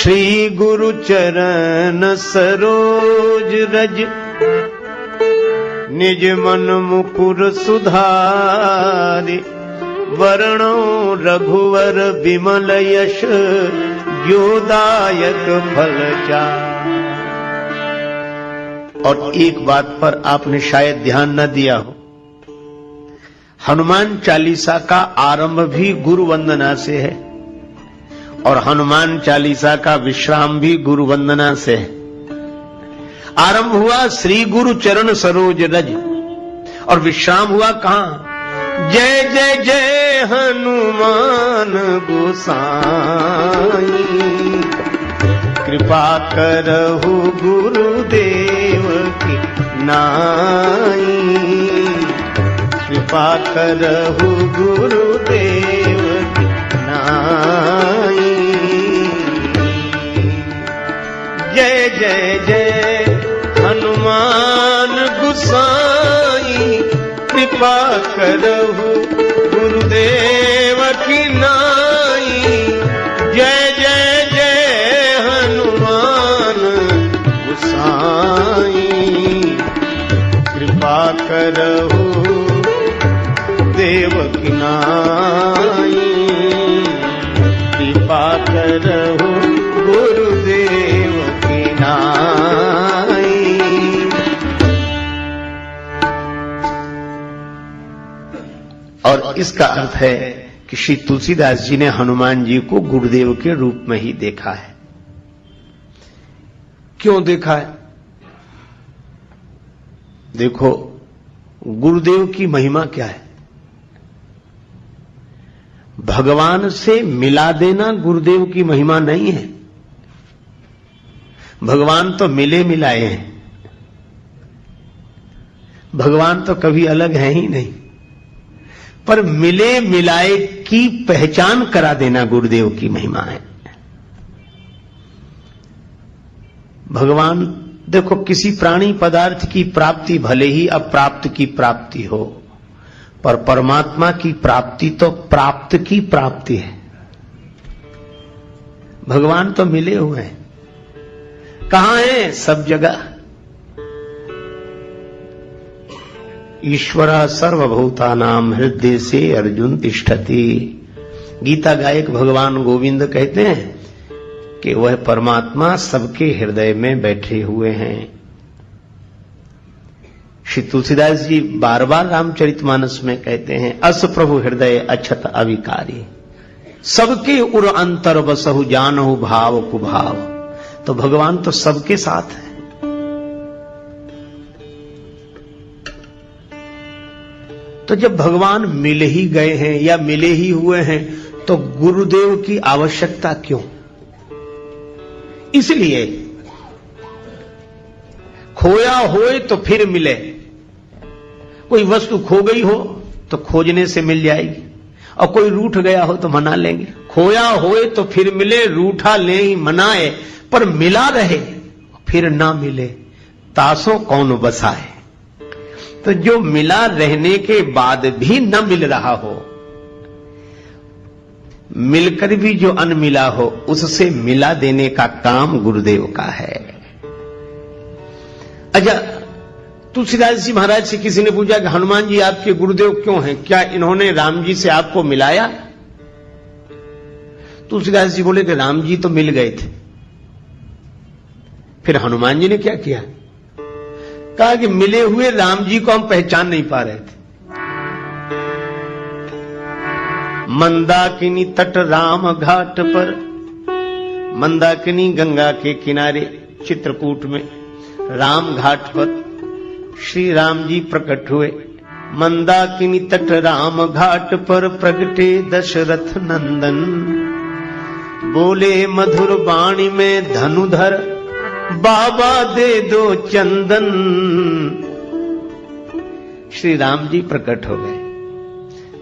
श्री गुरु चरण सरोज रज, निज मन मुकुर सुधारि, वरणो रघुवर विमल यश, योदायक फल चारि। और एक बात पर आपने शायद ध्यान न दिया हो, हनुमान चालीसा का आरंभ भी गुरु वंदना से है और हनुमान चालीसा का विश्राम भी गुरु वंदना से है। आरंभ हुआ श्री गुरु चरण सरोज रज और विश्राम हुआ कहां? जय जय जय हनुमान गोसाई, कृपा करहु गुरुदेव की नाई, कृपा करहु गुरुदेव की नाई। जय जय जय हनुमान गोसाई, कृपा करहु गुरुदेव की नाई। जय जय जय हनुमान गोसाई, कृपा करहु देव की नाई, कृपा करहु गुरुदेव की नाई। और इसका अर्थ है कि श्री तुलसीदास जी ने हनुमान जी को गुरुदेव के रूप में ही देखा है। क्यों देखा है? देखो, गुरुदेव की महिमा क्या है? भगवान से मिला देना गुरुदेव की महिमा नहीं है। भगवान तो मिले मिलाए हैं, भगवान तो कभी अलग है ही नहीं, पर मिले मिलाए की पहचान करा देना गुरुदेव की महिमा है। भगवान देखो, किसी प्राणी पदार्थ की प्राप्ति भले ही अप्राप्त की प्राप्ति हो, पर परमात्मा की प्राप्ति तो प्राप्त की प्राप्ति है। भगवान तो मिले हुए हैं। कहां हैं? सब जगह। ईश्वर सर्वभूतानां हृदय से अर्जुन तिष्ठति। गीता गायक भगवान गोविंद कहते हैं कि वह परमात्मा सबके हृदय में बैठे हुए हैं। श्री तुलसीदास जी बार बार रामचरितमानस में कहते हैं, अस प्रभु हृदय अछत अविकारी, सबके उर अंतर बसहु जानहु भाव कुभाव। तो भगवान तो सबके साथ है। तो जब भगवान मिल ही गए हैं या मिले ही हुए हैं, तो गुरुदेव की आवश्यकता क्यों? इसलिए खोया होए तो फिर मिले। कोई वस्तु खो गई हो तो खोजने से मिल जाएगी, और कोई रूठ गया हो तो मना लेंगे। खोया होए तो फिर मिले, रूठा ले ही मनाए, पर मिला रहे फिर ना मिले, तासों कौन बसाए। तो जो मिला रहने के बाद भी न मिल रहा हो, मिलकर भी जो अनमिला हो, उससे मिला देने का काम गुरुदेव का है। अच्छा, तुलसीदास जी महाराज से किसी ने पूछा कि हनुमान जी आपके गुरुदेव क्यों हैं? क्या इन्होंने राम जी से आपको मिलाया? तुलसीदास जी बोले कि राम जी तो मिल गए थे। फिर हनुमान जी ने क्या किया? कहा कि मिले हुए राम जी को हम पहचान नहीं पा रहे थे। मंदाकिनी तट राम घाट पर, मंदाकिनी गंगा के किनारे चित्रकूट में राम घाट पर श्री राम जी प्रकट हुए। मंदाकिनी तट राम घाट पर प्रगटे दशरथ नंदन, बोले मधुर वाणी में धनुधर, बाबा दे दो चंदन। श्री राम जी प्रकट हो गए।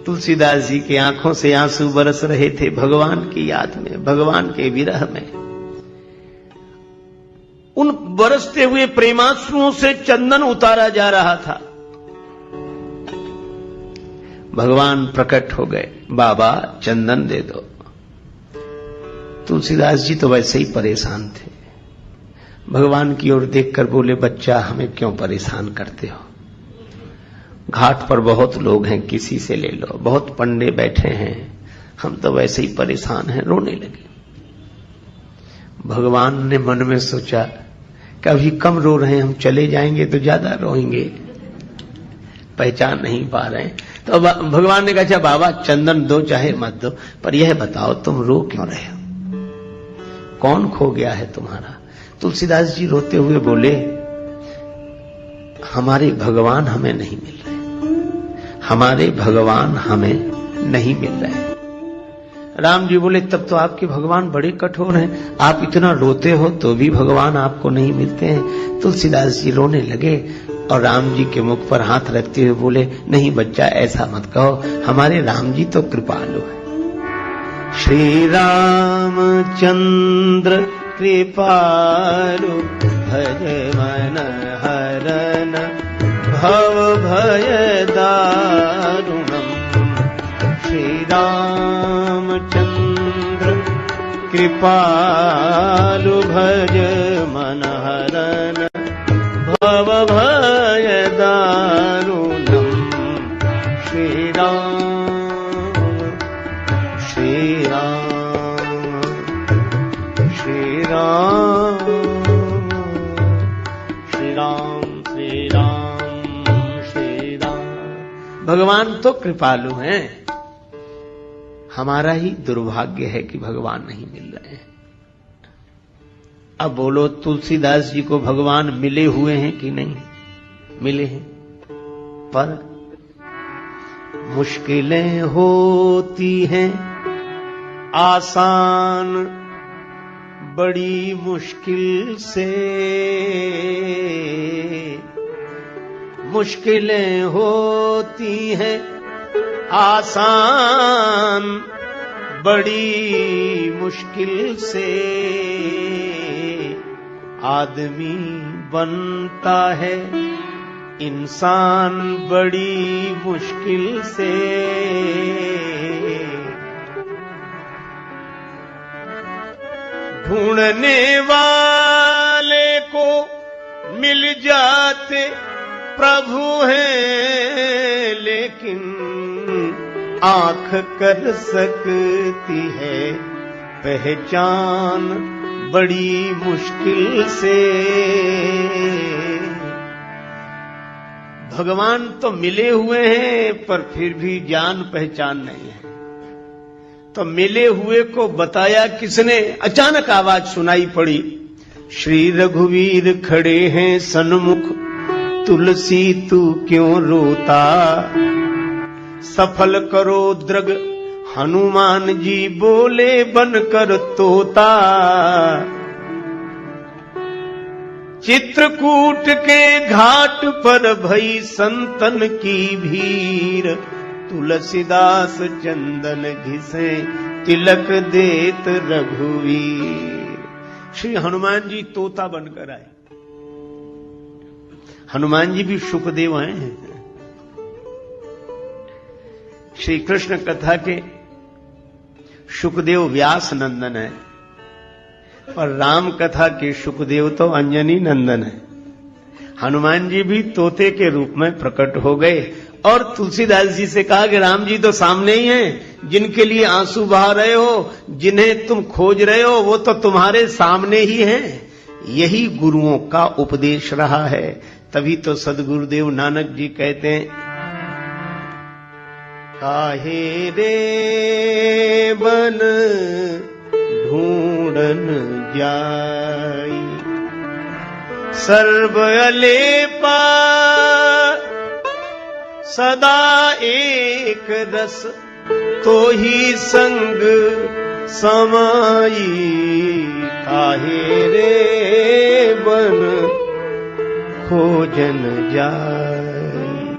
तुलसीदास जी की आंखों से आंसू बरस रहे थे भगवान की याद में, भगवान के विरह में। उन बरसते हुए प्रेमाश्रुओं से चंदन उतारा जा रहा था। भगवान प्रकट हो गए, बाबा चंदन दे दो। तुलसीदास जी तो वैसे ही परेशान थे। भगवान की ओर देखकर बोले, बच्चा हमें क्यों परेशान करते हो? घाट पर बहुत लोग हैं, किसी से ले लो, बहुत पंडे बैठे हैं, हम तो वैसे ही परेशान हैं। रोने लगे। भगवान ने मन में सोचा कि अभी कम रो रहे हैं, हम चले जाएंगे तो ज्यादा रोएंगे, पहचान नहीं पा रहे हैं। तो भगवान ने कहा, अच्छा बाबा चंदन दो चाहे मत दो, पर यह बताओ तुम रो क्यों रहे हो? कौन खो गया है तुम्हारा? तुलसीदास जी रोते हुए बोले, हमारे भगवान हमें नहीं मिल रहे, हमारे भगवान हमें नहीं मिल रहे। राम जी बोले, तब तो आपके भगवान बड़े कठोर हैं, आप इतना रोते हो तो भी भगवान आपको नहीं मिलते हैं। तुलसीदास जी रोने लगे और राम जी के मुख पर हाथ रखते हुए बोले, नहीं बच्चा ऐसा मत कहो, हमारे राम जी तो कृपालु है। श्री रामचंद्र कृपालु भज मन हरन भव भय दारुणम। श्री रामचंद्र कृपालु भज मन हरन भव भय दारुणम। श्री राम श्री राम श्री राम श्री राम श्री राम श्री राम। भगवान तो कृपालु हैं, हमारा ही दुर्भाग्य है कि भगवान नहीं मिल रहे हैं। अब बोलो, तुलसीदास जी को भगवान मिले हुए हैं कि नहीं? मिले हैं, पर मुश्किलें होती हैं आसान बड़ी मुश्किल से, मुश्किलें होती हैं आसान बड़ी मुश्किल से। आदमी बनता है इंसान बड़ी मुश्किल से। ढूंढने वाले को मिल जाते प्रभु हैं, लेकिन आंख कर सकती है पहचान बड़ी मुश्किल से। भगवान तो मिले हुए हैं पर फिर भी जान पहचान नहीं है। तो मिले हुए को बताया किसने? अचानक आवाज सुनाई पड़ी, श्री रघुवीर खड़े हैं सन्मुख, तुलसी तू क्यों रोता? सफल करो द्रग हनुमान जी बोले बनकर तोता। चित्रकूट के घाट पर भई संतन की भीड़, तुलसीदास चंदन घिसे तिलक देत रघुवीर। श्री हनुमान जी तोता बनकर आए। हनुमान जी भी सुखदेव हैं। श्री कृष्ण कथा के सुखदेव व्यास नंदन है और राम कथा के सुखदेव तो अंजनी नंदन है। हनुमान जी भी तोते के रूप में प्रकट हो गए और तुलसीदास जी से कहा कि राम जी तो सामने ही हैं, जिनके लिए आंसू बहा रहे हो, जिन्हें तुम खोज रहे हो, वो तो तुम्हारे सामने ही हैं। यही गुरुओं का उपदेश रहा है। तभी तो सदगुरुदेव नानक जी कहते हैं, काहे रे बन ढूंढन जाई, सर्व अलेपा सदा एक रस, तो ही संग समाई। काहे रे बन खोजन जाई।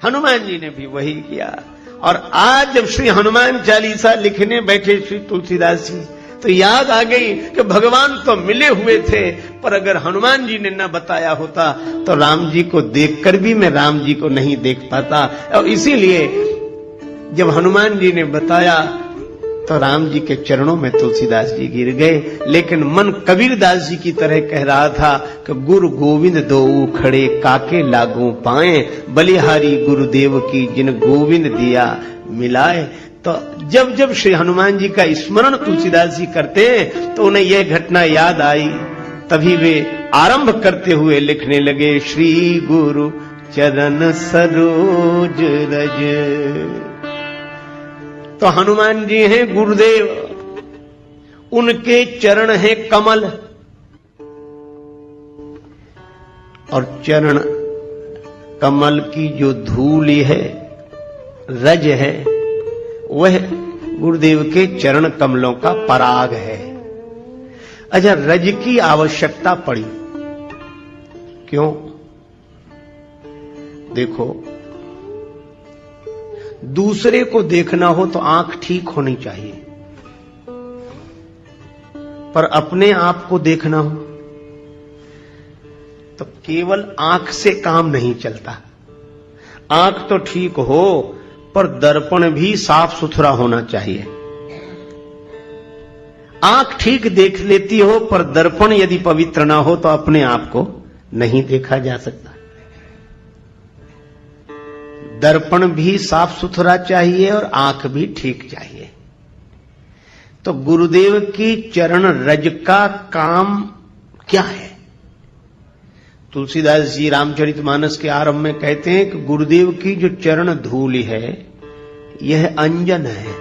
हनुमान जी ने भी वही किया। और आज जब श्री हनुमान चालीसा लिखने बैठे श्री तुलसीदास जी, तो याद आ गई कि भगवान तो मिले हुए थे, पर अगर हनुमान जी ने न बताया होता तो राम जी को देखकर भी मैं राम जी को नहीं देख पाता। और इसीलिए जब हनुमान जी ने बताया तो राम जी के चरणों में तुलसीदास जी गिर गए। लेकिन मन कबीरदास जी की तरह कह रहा था कि गुरु गोविंद दोऊ खड़े काके लागू पाए, बलिहारी गुरुदेव की जिन गोविंद दिया मिलाए। तो जब जब श्री हनुमान जी का स्मरण तुलसीदास जी करते हैं तो उन्हें यह घटना याद आई। तभी वे आरंभ करते हुए लिखने लगे, श्री गुरु चरण सरोज रज। तो हनुमान जी हैं गुरुदेव, उनके चरण हैं कमल, और चरण कमल की जो धूल है, रज है, वह गुरुदेव के चरण कमलों का पराग है। अच्छा, रज की आवश्यकता पड़ी क्यों? देखो, दूसरे को देखना हो तो आंख ठीक होनी चाहिए, पर अपने आप को देखना हो तो केवल आंख से काम नहीं चलता। आंख तो ठीक हो पर दर्पण भी साफ सुथरा होना चाहिए। आंख ठीक देख लेती हो पर दर्पण यदि पवित्र ना हो तो अपने आप को नहीं देखा जा सकता। दर्पण भी साफ सुथरा चाहिए और आंख भी ठीक चाहिए। तो गुरुदेव की चरण रज का काम क्या है? तुलसीदास जी रामचरितमानस के आरंभ में कहते हैं कि गुरुदेव की जो चरण धूलि है यह अंजन है।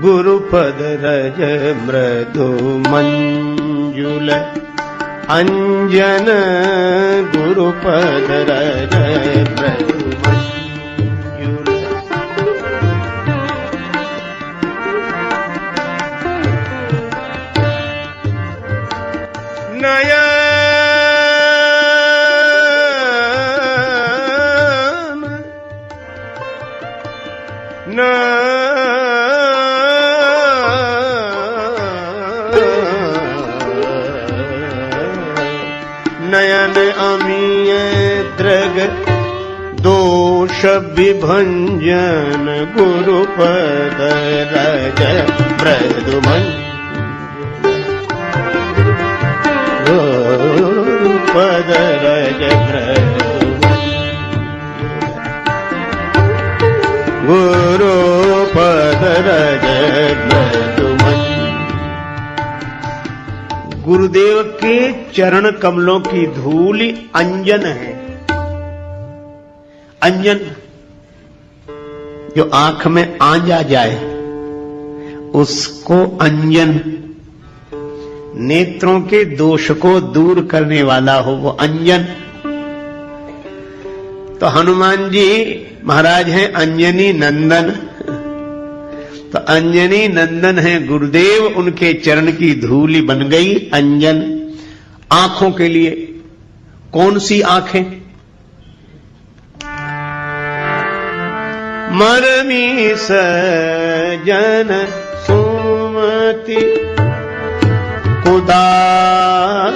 गुरुपद रज मृदु मंजुल अंजन, गुरुपद रज मृदु मंजुल। नयन नयन अमीय दृग दोष विभंजन, गुरुपद रज मृदु गुरुपद रज मृदु गुरुपद रज मृदु। गुरुदेव के चरण कमलों की धूलि अंजन है। अंजन जो आंख में आंजा जाए उसको अंजन, नेत्रों के दोष को दूर करने वाला हो वो अंजन। तो हनुमान जी महाराज हैं अंजनी नंदन। तो अंजनी नंदन है गुरुदेव, उनके चरण की धूलि बन गई अंजन। आंखों के लिए कौन सी आंखें? मरमी सजन सुमति कुदारी,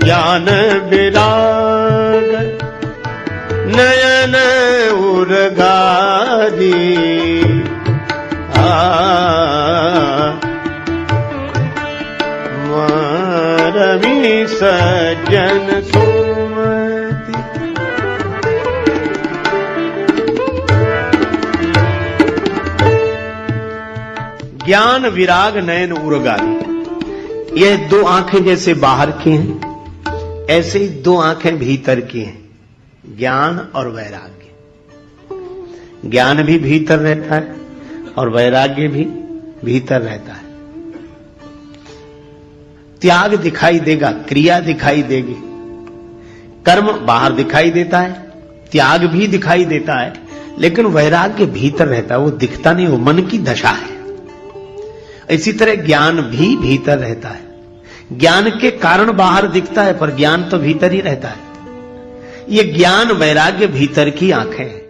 ज्ञान विराग नयन उर्गारी। मरमी सज्जन सुमति। ज्ञान विराग नयन उर्गारी, यह दो आंखें जैसे बाहर की हैं ऐसे ही दो आंखें भीतर की हैं, ज्ञान और वैराग्य। ज्ञान भी भीतर रहता है और वैराग्य भी भीतर रहता है। त्याग दिखाई देगा, क्रिया दिखाई देगी, कर्म बाहर दिखाई देता है, त्याग भी दिखाई देता है, लेकिन वैराग्य भीतर रहता है, वो दिखता नहीं, वो मन की दशा है। इसी तरह ज्ञान भी भीतर रहता है। ज्ञान के कारण बाहर दिखता है पर ज्ञान तो भीतर ही रहता है। ये ज्ञान वैराग्य भीतर की आंखें हैं।